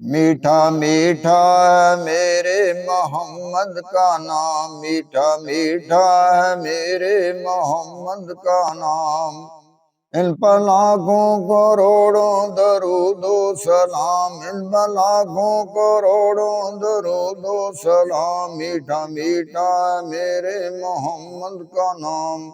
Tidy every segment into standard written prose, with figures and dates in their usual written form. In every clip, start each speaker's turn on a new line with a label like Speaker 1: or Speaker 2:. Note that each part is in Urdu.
Speaker 1: میٹھا میٹھا ہے میرے محمد کا نام، میٹھا میٹھا ہے میرے محمد کا نام۔ ان پر لاکھوں کروڑوں درود و سلام، ان پر لاکھوں کروڑوں درود و سلام۔ میٹھا میٹھا ہے میرے محمد کا نام،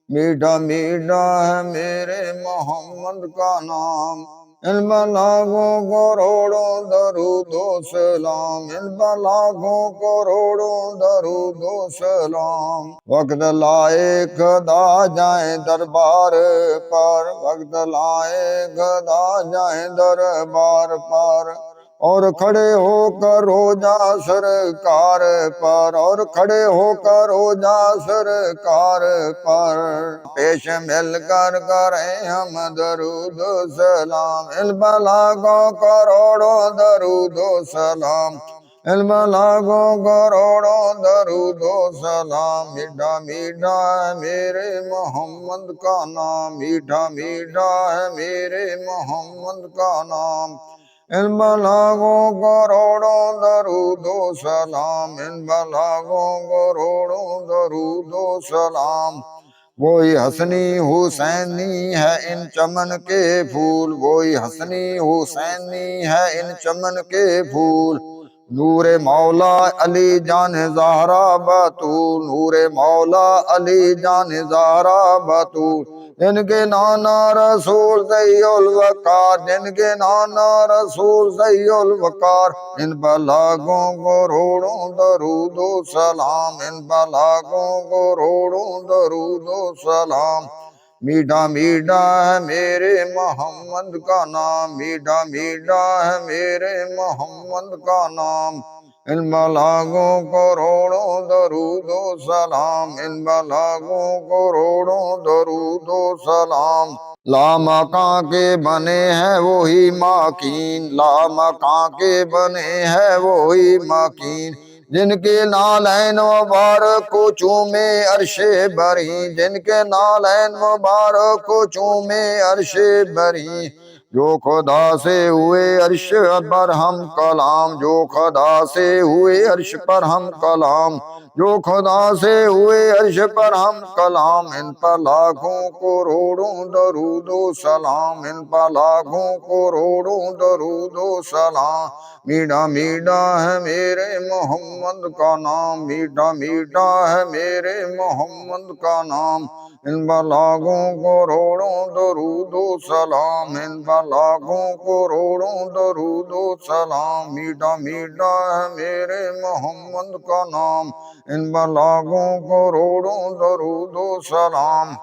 Speaker 1: میٹھا میٹھا ہے میرے محمد کا نام۔ ان پر لاکھوں کروڑوں درود و سلام، ان پر لاکھوں کروڑوں درود و سلام۔ وقت لائے خدا جائیں دربار پر، وقت لائے خدا جائیں دربار پر، اور کھڑے ہو کر ہو جا سرکار پر، اور کھڑے ہو کر ہو جا سرکار پر۔ پیش مل کر کریں ہم درود و سلام، ان پر لاکھوں کروڑوں درود و سلام، ان پر لاکھوں کروڑوں درود و سلام۔ میٹھا میٹھا ہے میرے محمد کا نام، میٹھا میٹھا ہے میرے محمد کا نام۔ ان پر لاکھوں کروڑوں درود و سلام، ان پر لاکھوں کروڑوں درود و سلام۔ وہی حسنی حسینی ہے ان چمن کے پھول، وہی حسنی حسینی ہے ان چمن کے پھول۔ نور مولا علی جان زہرا بطول، نور مولا علی جان زہرا بطول۔ جن کے نانا رسول ضیاء الوقار، جن کے نانا رسول ضیاء الوقار۔ ان پر لاکھوں کروڑوں درود و سلام، ان پر لاکھوں کروڑوں درود و سلام۔ میٹھا میٹھا ہے میرے محمد کا نام، میٹھا میٹھا ہے میرے محمد کا نام۔ ان پر لاکھوں کروڑوں درود و سلام، ان پر لاکھوں کروڑوں درود و سلام۔ لامکاں کے بنے ہیں وہی ماکین، لامکاں کے بنے ہیں وہی ماکین۔ جن کے نالین مبارک کو چومے عرش بری، جن کے نالین مبارک کو چومے عرش بری۔ جو خدا سے ہوئے عرش پر ہم کلام، جو خدا سے ہوئے عرش پر ہم کلام، جو خدا سے ہوئے عرش پر ہم کلام۔ ان پر لاکھوں کروڑوں درود و سلام، ان پر لاکھوں کروڑوں درود و سلام۔ میٹھا میٹھا ہے میرے محمد کا نام، میٹھا میٹھا ہے میرے محمد کا نام۔ ان پر لاکھوں کروڑوں درود و سلام، ان پر لاکھوں کروڑوں درود و سلام۔ میٹھا میٹھا ہے میرے محمد کا نام، ان پر لاکھوں کروڑوں درود و سلام۔